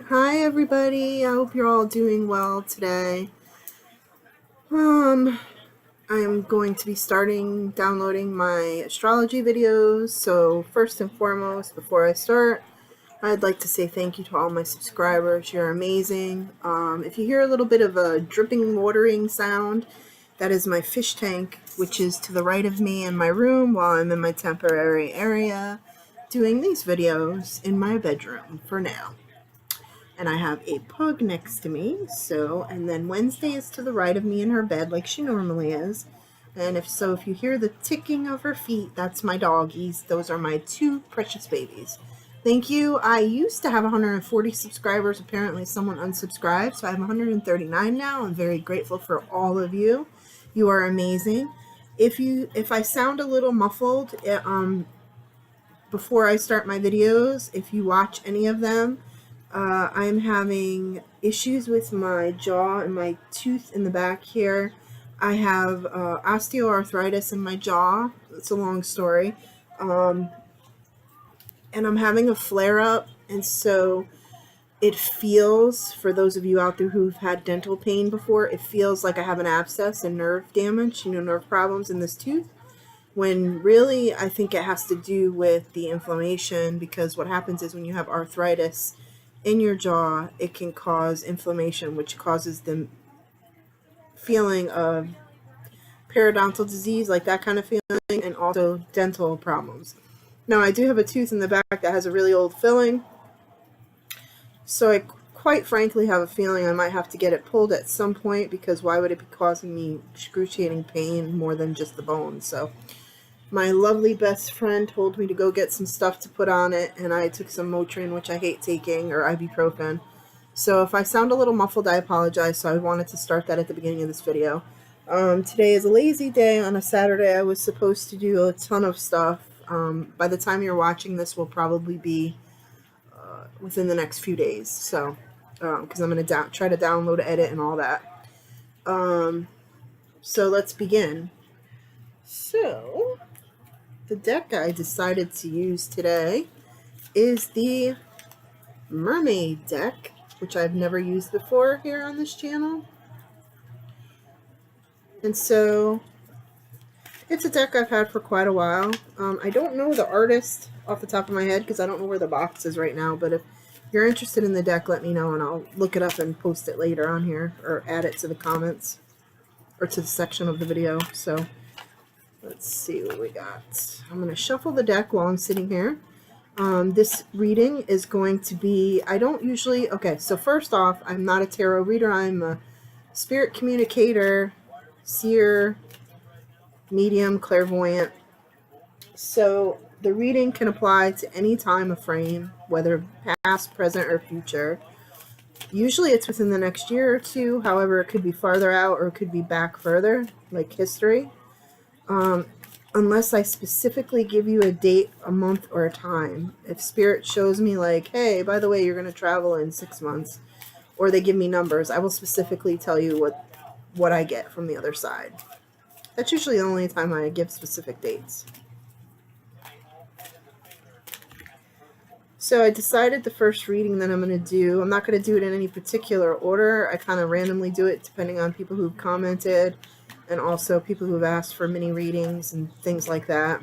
Hi everybody, I hope you're all doing well today. I'm going to be starting downloading my astrology videos, so first and foremost, before I start, I'd like to say thank you to all my subscribers. You're amazing. If you hear a little bit of a dripping watering sound, that is my fish tank, which is to the right of me in my room while I'm in my temporary area doing these videos in my bedroom for now. And I have a pug next to me, and then Wednesday is to the right of me in her bed like she normally is. And if you hear the ticking of her feet, that's my doggies. Those are my two precious babies. Thank you. I used to have 140 subscribers. Apparently someone unsubscribed, so I have 139 now. I'm very grateful for all of you. You are amazing. If I sound a little muffled, before I start my videos, if you watch any of them, I'm having issues with my jaw and my tooth in the back here. I have osteoarthritis in my jaw. It's a long story. And I'm having a flare-up, and so it feels, for those of you out there who've had dental pain before, it feels like I have an abscess and nerve damage, nerve problems in this tooth, when really I think it has to do with the inflammation, because what happens is when you have arthritis in your jaw, it can cause inflammation, which causes the feeling of periodontal disease, like that kind of feeling, and also dental problems. Now, I do have a tooth in the back that has a really old filling, so I quite frankly have a feeling I might have to get it pulled at some point, because why would it be causing me excruciating pain more than just the bone? So my lovely best friend told me to go get some stuff to put on it, and I took some Motrin, which I hate taking, or ibuprofen. So if I sound a little muffled, I apologize. So I wanted to start that at the beginning of this video. Today is a lazy day on a Saturday. I was supposed to do a ton of stuff. By the time you're watching this, will probably be within the next few days. So, because I'm going to try to download, edit, and all that. So let's begin. So the deck I decided to use today is the Mermaid deck, which I've never used before here on this channel. And so it's a deck I've had for quite a while. I don't know the artist off the top of my head because I don't know where the box is right now, but if you're interested in the deck, let me know and I'll look it up and post it later on here, or add it to the comments or to the section of the video. So let's see what we got. I'm going to shuffle the deck while I'm sitting here. This reading is going to be, okay, so first off, I'm not a tarot reader. I'm a spirit communicator, seer, medium, clairvoyant. So the reading can apply to any time of frame, whether past, present, or future. Usually it's within the next year or two. However, it could be farther out or it could be back further, like history. Unless I specifically give you a date, a month, or a time. If Spirit shows me like, hey, by the way, you're going to travel in 6 months, or they give me numbers, I will specifically tell you what I get from the other side. That's usually the only time I give specific dates. So I decided the first reading that I'm going to do, I'm not going to do it in any particular order. I kind of randomly do it depending on people who've commented, and also people who've asked for mini readings and things like that.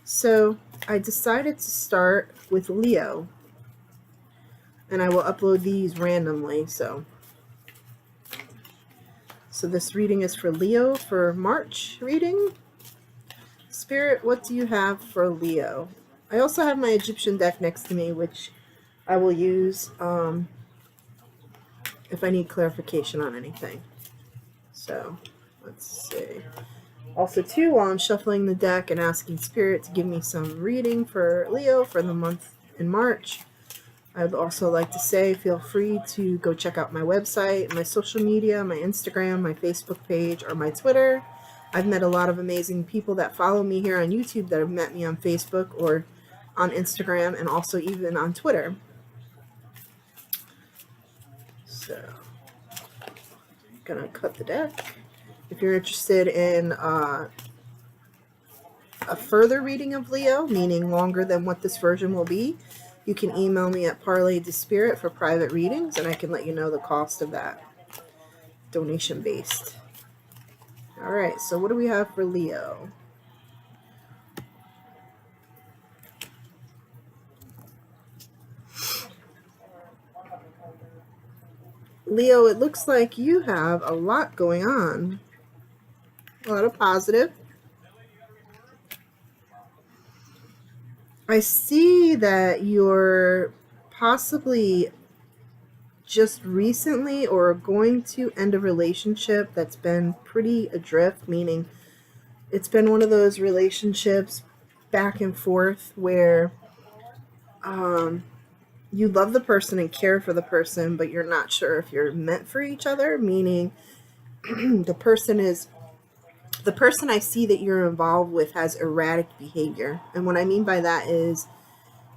So I decided to start with Leo, and I will upload these randomly. So this reading is for Leo for March reading. Spirit, what do you have for Leo? I also have my Egyptian deck next to me, which I will use if I need clarification on anything. So let's see. Also, too, while I'm shuffling the deck and asking Spirit to give me some reading for Leo for the month in March, I'd also like to say feel free to go check out my website, my social media, my Instagram, my Facebook page, or my Twitter. I've met a lot of amazing people that follow me here on YouTube that have met me on Facebook or on Instagram, and also even on Twitter. So I'm gonna cut the deck. If you're interested in a further reading of Leo, meaning longer than what this version will be, You can email me at parlaydespirit for private readings, and I can let you know the cost of that. Donation based. All right, so what do we have for Leo? Leo, it looks like you have a lot going on. A lot of positive. I see that you're possibly just recently or going to end a relationship that's been pretty adrift, meaning it's been one of those relationships back and forth where you love the person and care for the person, but you're not sure if you're meant for each other, meaning the person I see that you're involved with has erratic behavior. And what I mean by that is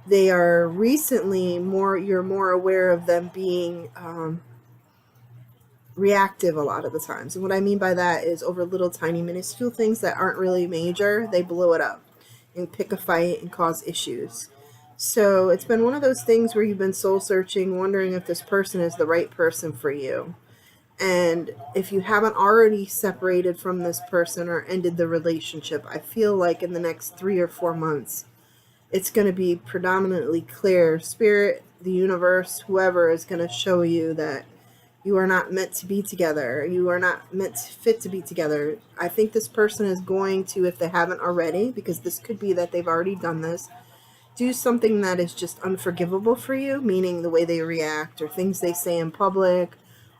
they are recently you're more aware of them being reactive a lot of the times. And what I mean by that is over little tiny minuscule things that aren't really major, they blow it up and pick a fight and cause issues. So it's been one of those things where you've been soul searching, wondering if this person is the right person for you. And if you haven't already separated from this person or ended the relationship, I feel like in the next 3 or 4 months, it's going to be predominantly clear. Spirit, the universe, whoever is going to show you that you are not meant to be together. You are not fit to be together. I think this person is going to, if they haven't already, because this could be that they've already done this, do something that is just unforgivable for you, meaning the way they react or things they say in public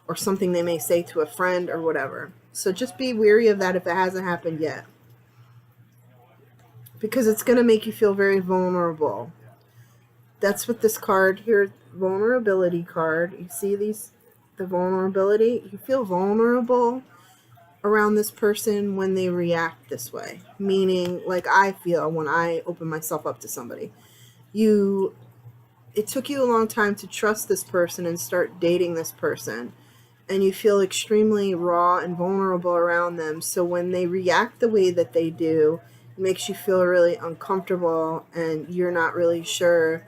or something they may say to a friend or whatever. So just be wary of that if it hasn't happened yet, because it's going to make you feel very vulnerable. That's what this card here, vulnerability card. You see the vulnerability? You feel vulnerable around this person when they react this way. Meaning, like I feel when I open myself up to somebody. It took you a long time to trust this person and start dating this person. And you feel extremely raw and vulnerable around them. So when they react the way that they do, it makes you feel really uncomfortable and you're not really sure.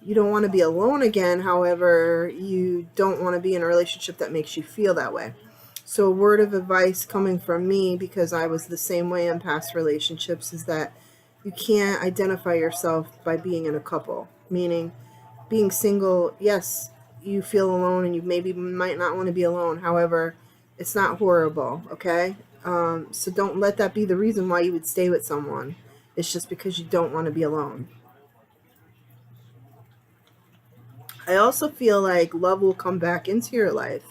You don't want to be alone again. However, you don't want to be in a relationship that makes you feel that way. So a word of advice coming from me, because I was the same way in past relationships, is that you can't identify yourself by being in a couple. Meaning, being single, yes, you feel alone and you maybe might not want to be alone. However, it's not horrible, okay? So don't let that be the reason why you would stay with someone. It's just because you don't want to be alone. I also feel like love will come back into your life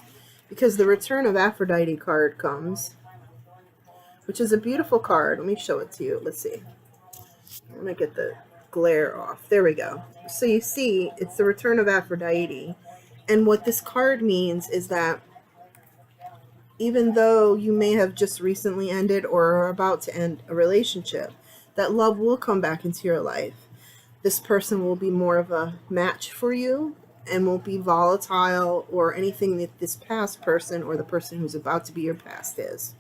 because the Return of Aphrodite card comes, which is a beautiful card. Let me show it to you. Let's see. I'm going to get the glare off. There we go. So you see, it's the Return of Aphrodite. And what this card means is that even though you may have just recently ended or are about to end a relationship, that love will come back into your life. This person will be more of a match for you and won't be volatile or anything that this past person or the person who's about to be your past is.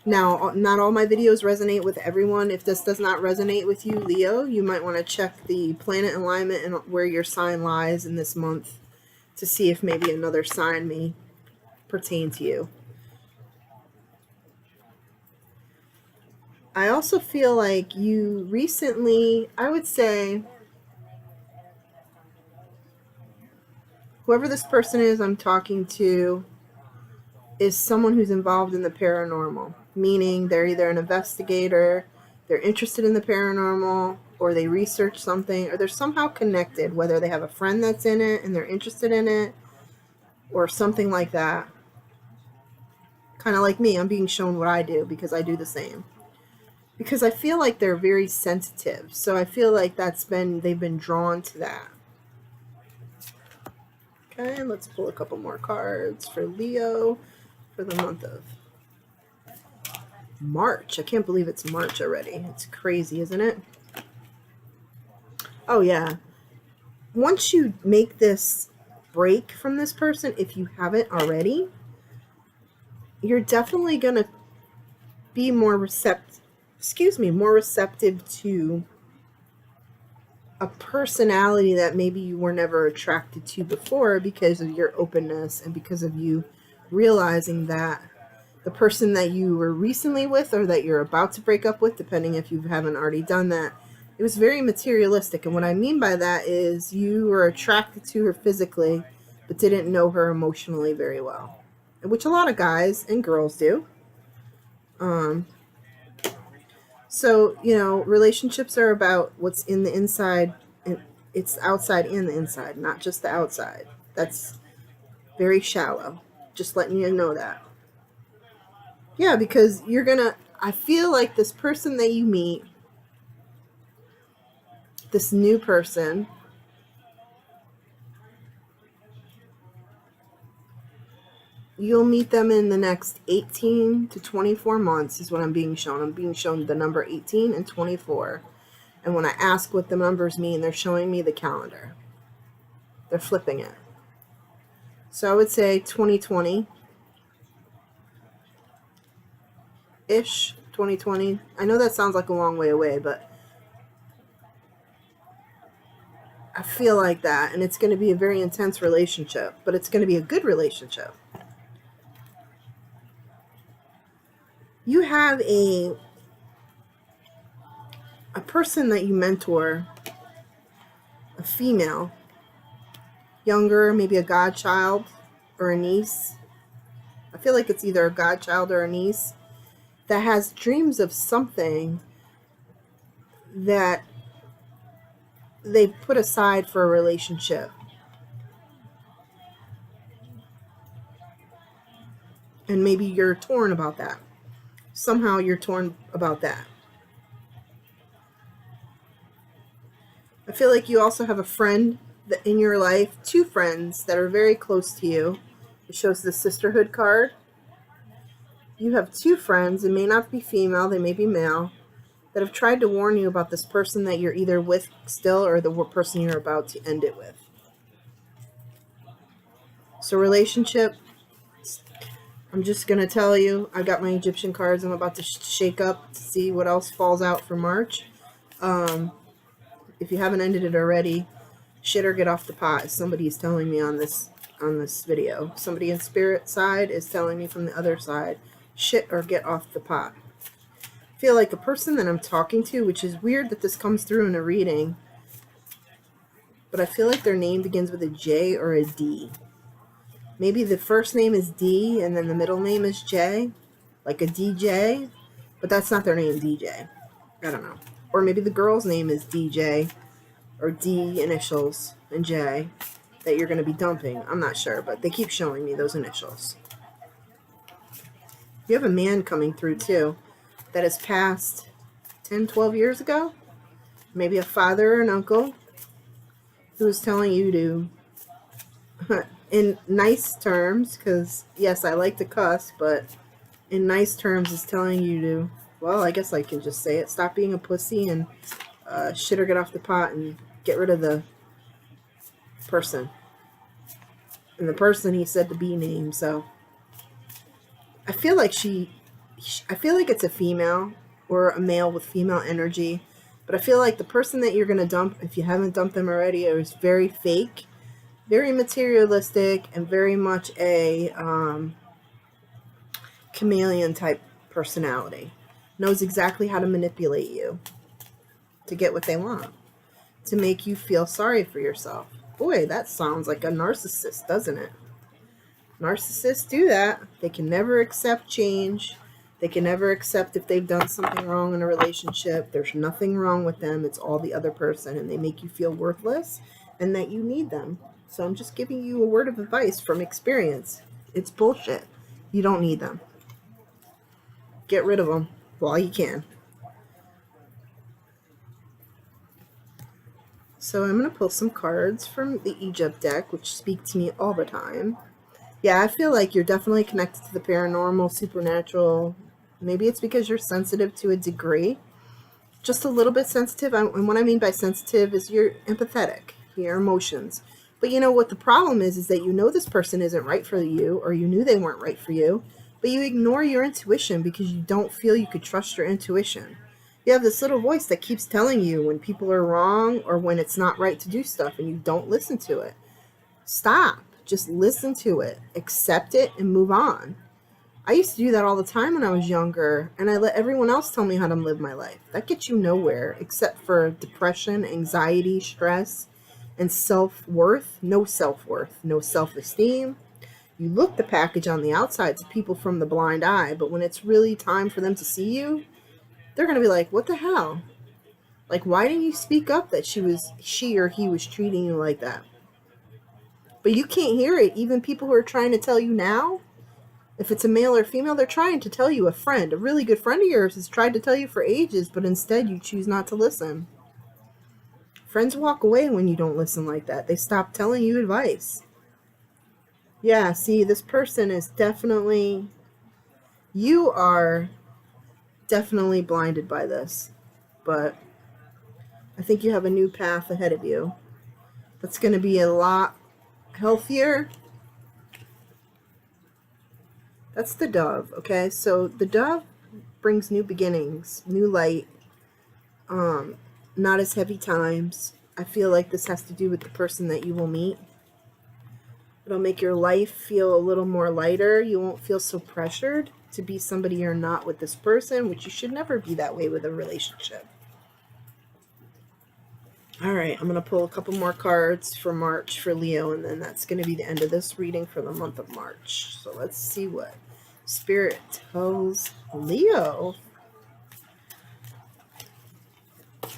Now, not all my videos resonate with everyone. If this does not resonate with you, Leo, you might want to check the planet alignment and where your sign lies in this month to see if maybe another sign may pertain to you. I also feel like you recently, I would say, whoever this person is I'm talking to is someone who's involved in the paranormal, meaning they're either an investigator, they're interested in the paranormal, or they research something, or they're somehow connected, whether they have a friend that's in it and they're interested in it, or something like that. Kind of like me, I'm being shown what I do because I do the same. Because I feel like they're very sensitive, so I feel like they've been drawn to that. Okay, let's pull a couple more cards for Leo for the month of March. I can't believe it's March already. It's crazy, isn't it? Oh, yeah. Once you make this break from this person, if you haven't already, you're definitely going to be more receptive to a personality that maybe you were never attracted to before because of your openness and because of you realizing that the person that you were recently with or that you're about to break up with, depending if you haven't already done that, it was very materialistic. And what I mean by that is you were attracted to her physically, but didn't know her emotionally very well, which a lot of guys and girls do. So, relationships are about what's in the inside, and it's outside and the inside, not just the outside. That's very shallow. Just letting you know that. Yeah, because I feel like this person that you meet, this new person, you'll meet them in the next 18 to 24 months is what I'm being shown. I'm being shown the number 18 and 24. And when I ask what the numbers mean, they're showing me the calendar. They're flipping it. So I would say 2020-ish, 2020. I know that sounds like a long way away, but I feel like that. And it's going to be a very intense relationship, but it's going to be a good relationship. You have a person that you mentor, a female, younger, maybe a godchild or a niece. I feel like it's either a godchild or a niece that has dreams of something that they've put aside for a relationship. And maybe you're torn about that. Somehow you're torn about that. I feel like you also have a friend in your life, two friends that are very close to you. It shows the sisterhood card. You have two friends, it may not be female, they may be male, that have tried to warn you about this person that you're either with still or the person you're about to end it with. So relationship, I'm just going to tell you, I got my Egyptian cards I'm about to shake up to see what else falls out for March. If you haven't ended it already, shit or get off the pot. Somebody's telling me on this video. Somebody in spirit side is telling me from the other side, shit or get off the pot. I feel like the person that I'm talking to, which is weird that this comes through in a reading, but I feel like their name begins with a J or a D. Maybe the first name is D and then the middle name is J, like a DJ, but that's not their name, DJ. I don't know. Or maybe the girl's name is DJ or D initials and J that you're going to be dumping. I'm not sure, but they keep showing me those initials. You have a man coming through too that has passed 10, 12 years ago. Maybe a father or an uncle who is telling you to, in nice terms, because yes, I like to cuss, but in nice terms is telling you to, well, I guess I can just say it, stop being a pussy and shit or get off the pot and get rid of the person. And the person, he said the B name, so I feel like it's a female or a male with female energy, but I feel like the person that you're going to dump, if you haven't dumped them already, is very fake, very materialistic, and very much a chameleon type personality. Knows exactly how to manipulate you to get what they want, to make you feel sorry for yourself. Boy, that sounds like a narcissist, doesn't it? Narcissists do that. They can never accept change. They can never accept if they've done something wrong in a relationship. There's nothing wrong with them. It's all the other person, and they make you feel worthless and that you need them. So I'm just giving you a word of advice from experience. It's bullshit. You don't need them. Get rid of them while you can. So I'm going to pull some cards from the Egypt deck, which speak to me all the time. Yeah, I feel like you're definitely connected to the paranormal, supernatural. Maybe it's because you're sensitive to a degree. Just a little bit sensitive. And what I mean by sensitive is you're empathetic, your emotions. But you know what the problem is that you know this person isn't right for you, or you knew they weren't right for you, but you ignore your intuition because you don't feel you could trust your intuition. You have this little voice that keeps telling you when people are wrong or when it's not right to do stuff, and you don't listen to it. Stop. Just listen to it, accept it, and move on. I used to do that all the time when I was younger, and I let everyone else tell me how to live my life. That gets you nowhere except for depression, anxiety, stress, and self-worth. No self-worth, no self-esteem. You look the package on the outside to people from the blind eye, but when it's really time for them to see you, they're going to be like, what the hell? Like, why didn't you speak up that she or he was treating you like that? But you can't hear it. Even people who are trying to tell you now, if it's a male or female, they're trying to tell you. A really good friend of yours has tried to tell you for ages, but instead you choose not to listen. Friends walk away when you don't listen like that. They stop telling you advice. Yeah, see, this person is definitely, you are definitely blinded by this, but I think you have a new path ahead of you that's going to be a lot healthier. That's the dove, okay? So the dove brings new beginnings, new light, not as heavy times. I feel like this has to do with the person that you will meet. It'll make your life feel a little more lighter. You won't feel so pressured to be somebody you're not with this person, which you should never be that way with a relationship. All right, I'm going to pull a couple more cards for March for Leo, and then that's going to be the end of this reading for the month of March. So let's see what Spirit tells Leo.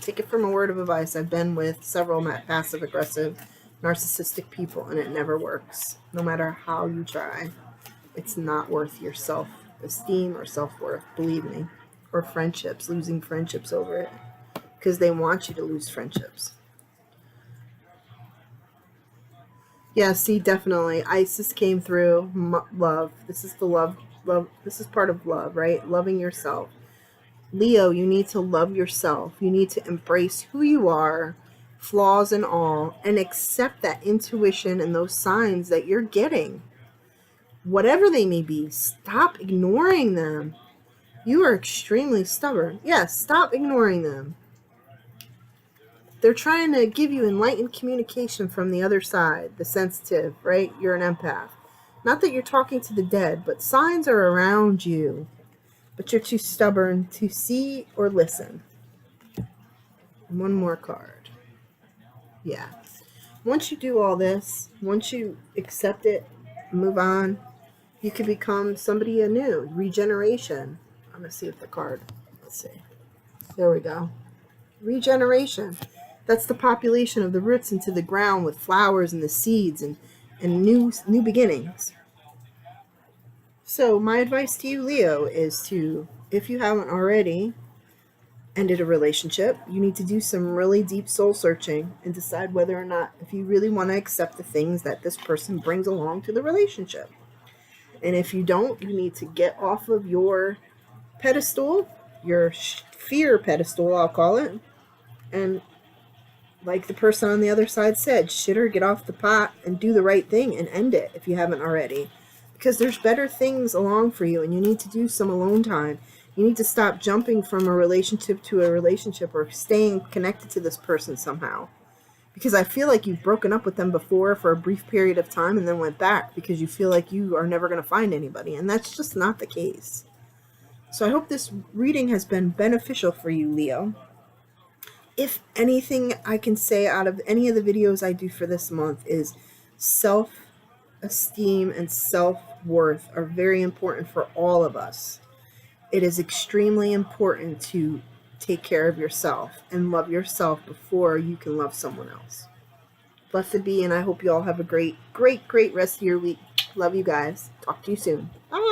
Take it from a word of advice. I've been with several passive-aggressive, narcissistic people, and it never works. No matter how you try, it's not worth your self-esteem or self-worth, believe me. Or friendships, losing friendships over it, because they want you to lose friendships. Yeah, see, definitely. Isis came through. Love. This is the love. This is part of love, right? Loving yourself. Leo, you need to love yourself. You need to embrace who you are, flaws and all, and accept that intuition and those signs that you're getting. Whatever they may be, stop ignoring them. You are extremely stubborn. Yes, stop ignoring them. They're trying to give you enlightened communication from the other side, the sensitive, right? You're an empath. Not that you're talking to the dead, but signs are around you. But you're too stubborn to see or listen. And one more card. Yeah. Once you do all this, once you accept it, move on, you can become somebody anew. Regeneration. I'm going to see if the card, let's see. There we go. Regeneration. That's the population of the roots into the ground with flowers and the seeds and new beginnings. So my advice to you, Leo, is to, if you haven't already ended a relationship, you need to do some really deep soul searching and decide whether or not, if you really want to accept the things that this person brings along to the relationship. And if you don't, you need to get off of your pedestal, your fear pedestal, I'll call it, and like the person on the other side said, shit or get off the pot and do the right thing and end it if you haven't already. Because there's better things along for you, and you need to do some alone time. You need to stop jumping from a relationship to a relationship or staying connected to this person somehow. Because I feel like you've broken up with them before for a brief period of time and then went back because you feel like you are never going to find anybody. And that's just not the case. So I hope this reading has been beneficial for you, Leo. If anything I can say out of any of the videos I do for this month is self-esteem and self-worth are very important for all of us. It is extremely important to take care of yourself and love yourself before you can love someone else. Blessed be, and I hope you all have a great, great, great rest of your week. Love you guys. Talk to you soon. Bye.